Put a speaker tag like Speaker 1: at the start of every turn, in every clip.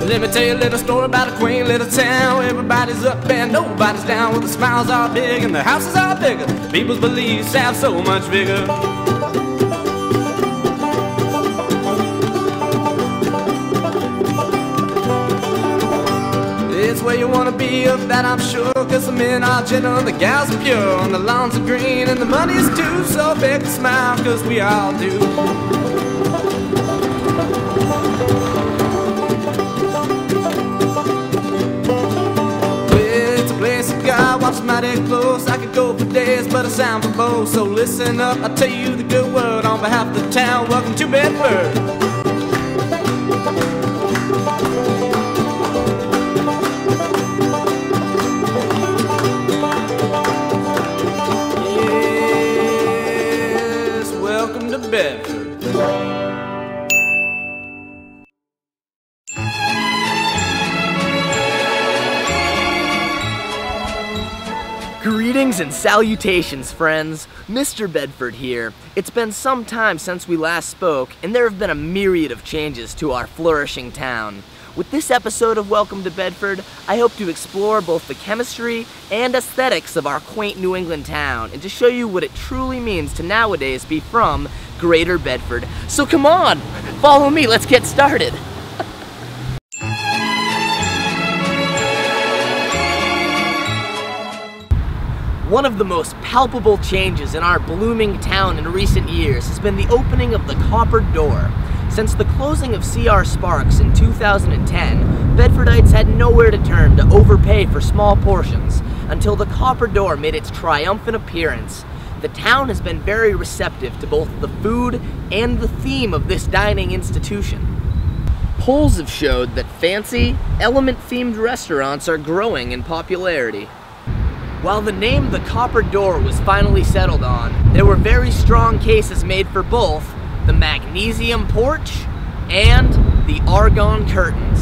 Speaker 1: Let me tell you a little story about a quaint little town. Everybody's up and nobody's down. Well, the smiles are big and the houses are bigger. People's beliefs have so much bigger. It's where you wanna be, of that I'm sure. Cause the men are gentle, the gals are pure, and the lawns are green and the money's too. So big a smile, cause we all do. God, watch mighty close. I could go for days, but I sound for both. So listen up, I'll tell you the good word on behalf of the town. Welcome to Bedford. Yes, welcome to Bedford.
Speaker 2: Greetings and salutations, friends. Mr. Bedford here. It's been some time since we last spoke, and there have been a myriad of changes to our flourishing town. With this episode of Welcome to Bedford, I hope to explore both the chemistry and aesthetics of our quaint New England town, and to show you what it truly means to nowadays be from Greater Bedford. So come on, follow me, let's get started. One of the most palpable changes in our blooming town in recent years has been the opening of the Copper Door. Since the closing of C.R. Sparks in 2010, Bedfordites had nowhere to turn to overpay for small portions until the Copper Door made its triumphant appearance. The town has been very receptive to both the food and the theme of this dining institution. Polls have showed that fancy, element-themed restaurants are growing in popularity. While the name the Copper Door was finally settled on, there were very strong cases made for both the magnesium porch and the argon curtains.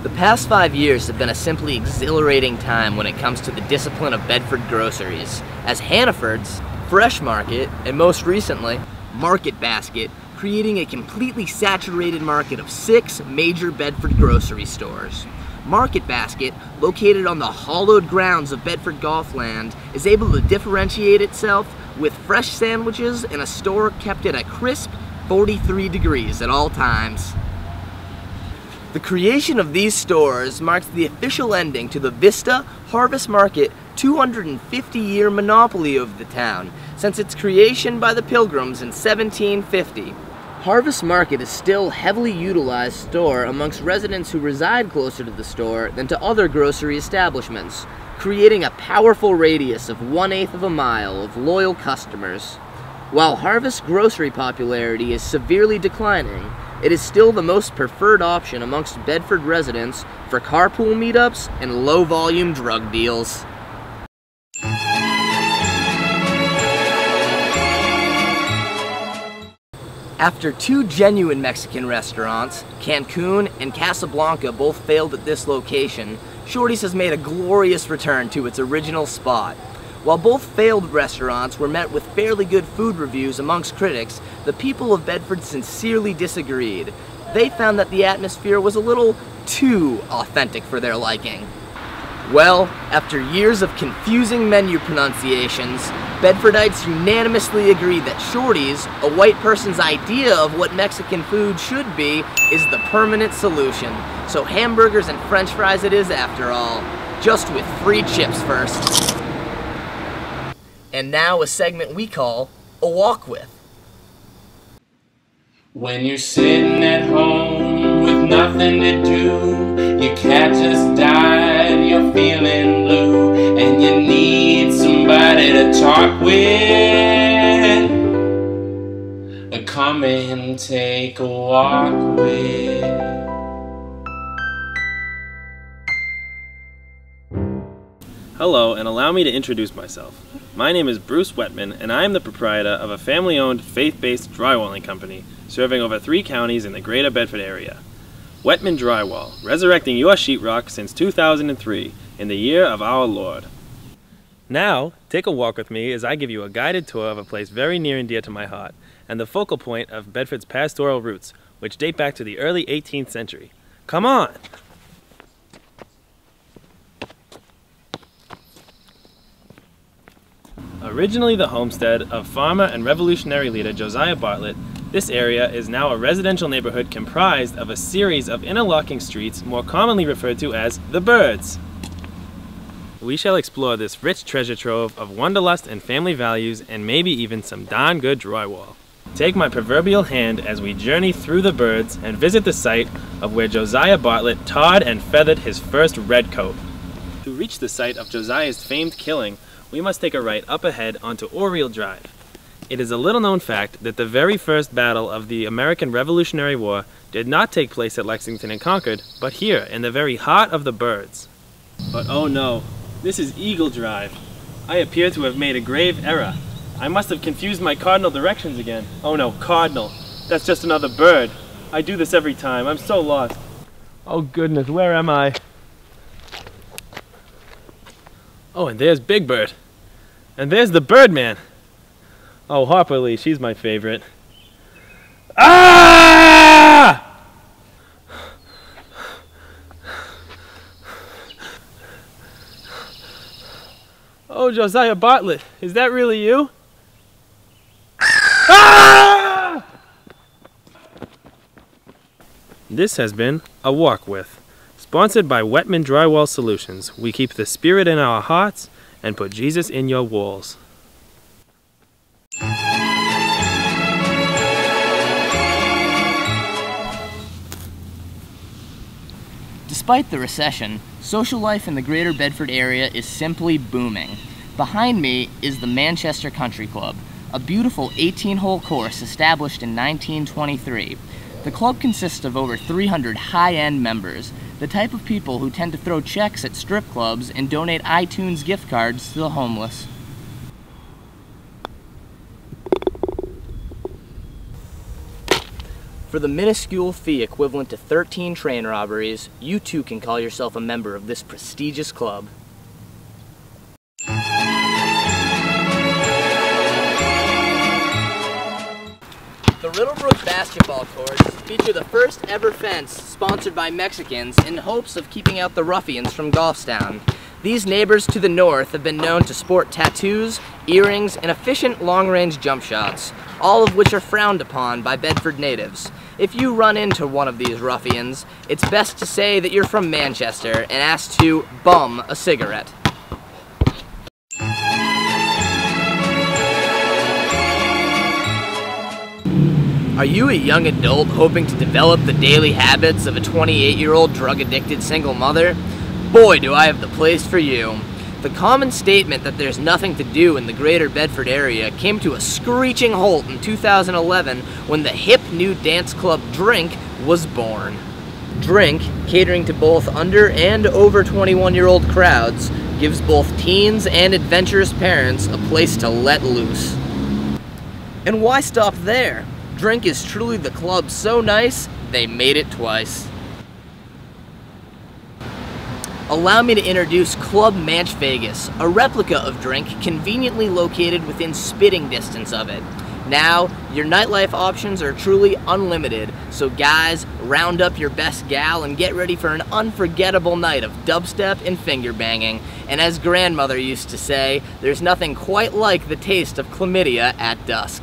Speaker 2: The past 5 years have been a simply exhilarating time when it comes to the discipline of Bedford groceries, as Hannaford's, Fresh Market, and most recently, Market Basket, creating a completely saturated market of 6 major Bedford grocery stores. Market Basket, located on the hallowed grounds of Bedford Golfland, is able to differentiate itself with fresh sandwiches in a store kept at a crisp 43 degrees at all times. The creation of these stores marks the official ending to the Vista Harvest Market 250-year monopoly of the town, since its creation by the Pilgrims in 1750. Harvest Market is still a heavily utilized store amongst residents who reside closer to the store than to other grocery establishments, creating a powerful radius of 1/8 of a mile of loyal customers. While Harvest grocery popularity is severely declining, it is still the most preferred option amongst Bedford residents for carpool meetups and low-volume drug deals. After 2 genuine Mexican restaurants, Cancun and Casablanca, both failed at this location, Shorty's has made a glorious return to its original spot. While both failed restaurants were met with fairly good food reviews amongst critics, the people of Bedford sincerely disagreed. They found that the atmosphere was a little too authentic for their liking. Well, after years of confusing menu pronunciations, Bedfordites unanimously agree that Shorty's, a white person's idea of what Mexican food should be, is the permanent solution. So hamburgers and french fries it is after all, just with free chips first. And now a segment we call A Walk With.
Speaker 3: When you're sitting at home with nothing to do, your cat just died, you're feeling blue, and you need somebody to talk with. Come and take a walk with.
Speaker 4: Hello, and allow me to introduce myself. My name is Bruce Wetman, and I am the proprietor of a family-owned, faith-based drywalling company serving over 3 counties in the greater Bedford area. Wetman Drywall, resurrecting your sheetrock since 2003, in the year of our Lord. Now, take a walk with me as I give you a guided tour of a place very near and dear to my heart, and the focal point of Bedford's pastoral roots, which date back to the early 18th century. Come on! Originally the homestead of farmer and revolutionary leader Josiah Bartlett, this area is now a residential neighborhood comprised of a series of interlocking streets more commonly referred to as the Birds. We shall explore this rich treasure trove of wanderlust and family values and maybe even some darn good drywall. Take my proverbial hand as we journey through the Birds and visit the site of where Josiah Bartlett tarred and feathered his first redcoat. To reach the site of Josiah's famed killing, we must take a right up ahead onto Oriel Drive. It is a little-known fact that the very first battle of the American Revolutionary War did not take place at Lexington and Concord, but here, in the very heart of the Birds. But oh no, this is Eagle Drive. I appear to have made a grave error. I must have confused my cardinal directions again. Oh no, cardinal. That's just another bird. I do this every time. I'm so lost. Oh goodness, where am I? Oh, and there's Big Bird. And there's the Birdman. Oh, Harper Lee, she's my favorite. Ah! Oh, Josiah Bartlett, is that really you? Ah! This has been A Walk With, sponsored by Wetman Drywall Solutions. We keep the spirit in our hearts and put Jesus in your walls.
Speaker 2: Despite the recession, social life in the greater Bedford area is simply booming. Behind me is the Manchester Country Club, a beautiful 18-hole course established in 1923. The club consists of over 300 high-end members, the type of people who tend to throw checks at strip clubs and donate iTunes gift cards to the homeless. For the minuscule fee equivalent to 13 train robberies, you too can call yourself a member of this prestigious club. The Riddlebrook basketball courts feature the first ever fence sponsored by Mexicans in hopes of keeping out the ruffians from Golfstown. These neighbors to the north have been known to sport tattoos, earrings, and efficient long-range jump shots, all of which are frowned upon by Bedford natives. If you run into one of these ruffians, it's best to say that you're from Manchester and ask to bum a cigarette. Are you a young adult hoping to develop the daily habits of a 28-year-old drug-addicted single mother? Boy, do I have the place for you. The common statement that there's nothing to do in the greater Bedford area came to a screeching halt in 2011 when the hip new dance club Drink was born. Drink, catering to both under and over 21-year-old crowds, gives both teens and adventurous parents a place to let loose. And why stop there? Drink is truly the club so nice, they made it twice. Allow me to introduce Club Manch Vegas, a replica of Drink conveniently located within spitting distance of it. Now, your nightlife options are truly unlimited, so guys, round up your best gal and get ready for an unforgettable night of dubstep and finger banging. And as grandmother used to say, there's nothing quite like the taste of chlamydia at dusk.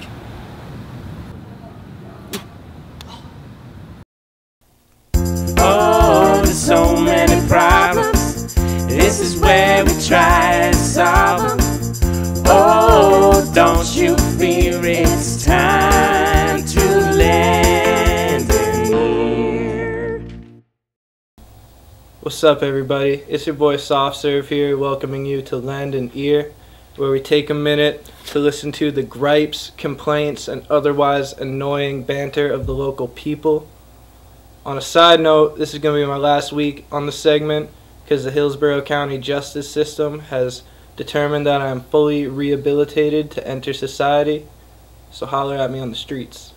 Speaker 3: Oh, there's so many problems. This is where we try to solve them. Oh, don't you fear it's time to lend an ear.
Speaker 5: What's up, everybody? It's your boy Soft Serve here, welcoming you to Lend an Ear, where we take a minute to listen to the gripes, complaints, and otherwise annoying banter of the local people. On a side note, this is going to be my last week on the segment because the Hillsborough County Justice System has determined that I am fully rehabilitated to enter society, so holler at me on the streets.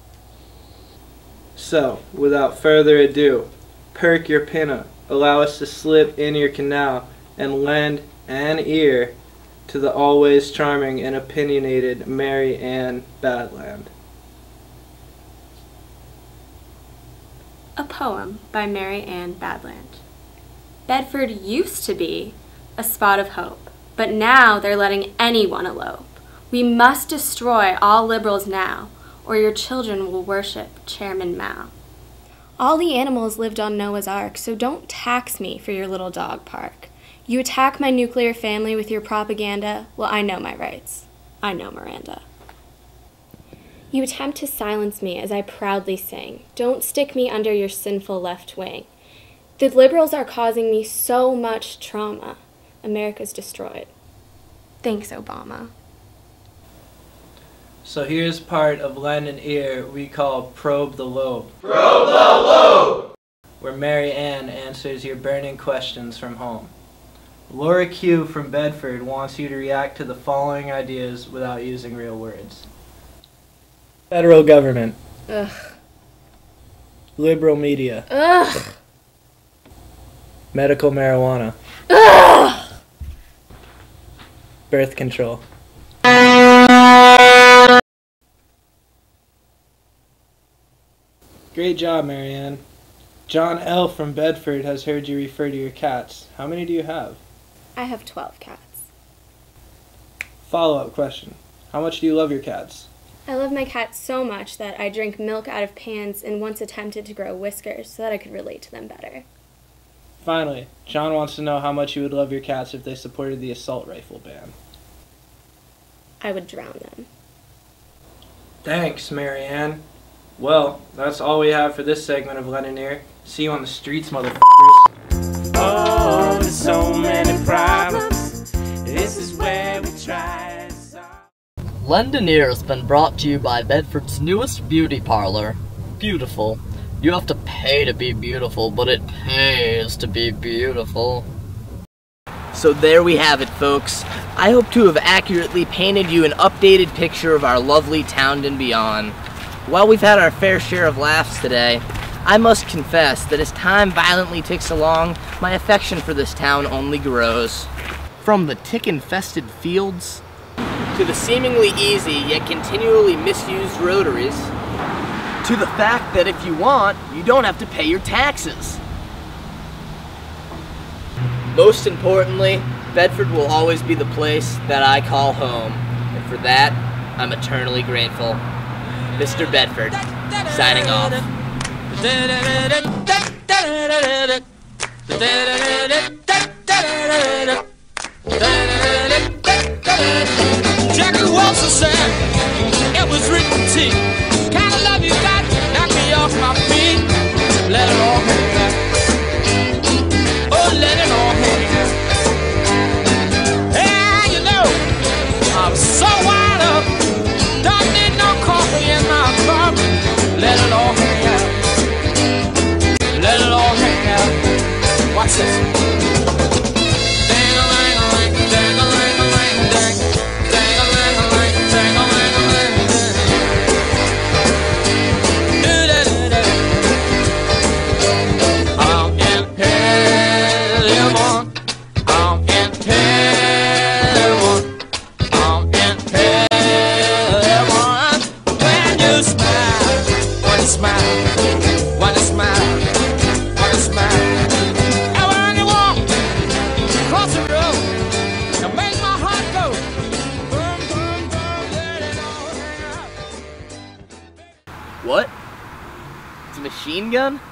Speaker 5: So, without further ado, perk your pinna, allow us to slip in your canal, and lend an ear to the always charming and opinionated Mary Ann Badland.
Speaker 6: A poem by Mary Ann Badland. Bedford used to be a spot of hope, but now they're letting anyone elope. We must destroy all liberals now, or your children will worship Chairman Mao. All the animals lived on Noah's Ark, so don't tax me for your little dog park. You attack my nuclear family with your propaganda, well, I know my rights. I know Miranda. You attempt to silence me as I proudly sing. Don't stick me under your sinful left wing. The liberals are causing me so much trauma. America's destroyed. Thanks, Obama.
Speaker 5: So here's part of Lend an Ear we call Probe the Lobe.
Speaker 3: Probe the lobe!
Speaker 5: Where Mary Ann answers your burning questions from home. Laura Q from Bedford wants you to react to the following ideas without using real words. Federal government.
Speaker 6: Ugh.
Speaker 5: Liberal media.
Speaker 6: Ugh.
Speaker 5: Medical marijuana.
Speaker 6: Ugh.
Speaker 5: Birth control. Great job, Marianne. John L. from Bedford has heard you refer to your cats. How many do you have?
Speaker 6: I have 12 cats.
Speaker 5: Follow-up question. How much do you love your cats?
Speaker 6: I love my cats so much that I drink milk out of pans and once attempted to grow whiskers so that I could relate to them better.
Speaker 5: Finally, John wants to know how much you would love your cats if they supported the assault rifle ban.
Speaker 6: I would drown them.
Speaker 5: Thanks, Marianne. Well, that's all we have for this segment of Lend an Ear. See you on the streets, motherfuckers.
Speaker 3: Oh, there's so many problems. This is where we try to solve.
Speaker 2: Lend an Ear has been brought to you by Bedford's newest beauty parlor, Beautiful. You have to pay to be beautiful, but it pays to be beautiful. So there we have it, folks. I hope to have accurately painted you an updated picture of our lovely town and beyond. While we've had our fair share of laughs today, I must confess that as time violently ticks along, my affection for this town only grows. From the tick-infested fields, to the seemingly easy yet continually misused rotaries, to the fact that if you want, you don't have to pay your taxes. Most importantly, Bedford will always be the place that I call home, and for that, I'm eternally grateful. Mr. Bedford, signing off.
Speaker 1: Jackie Wilson said, it was written to you. Kind of love you got, knock me off my feet. Let it all hang out. Oh, let it all hang out. Yeah, you know, I'm so wired up. Don't need no coffee in my cup. Let it all hang out. Let it all hang out. Watch this.
Speaker 2: machine gun?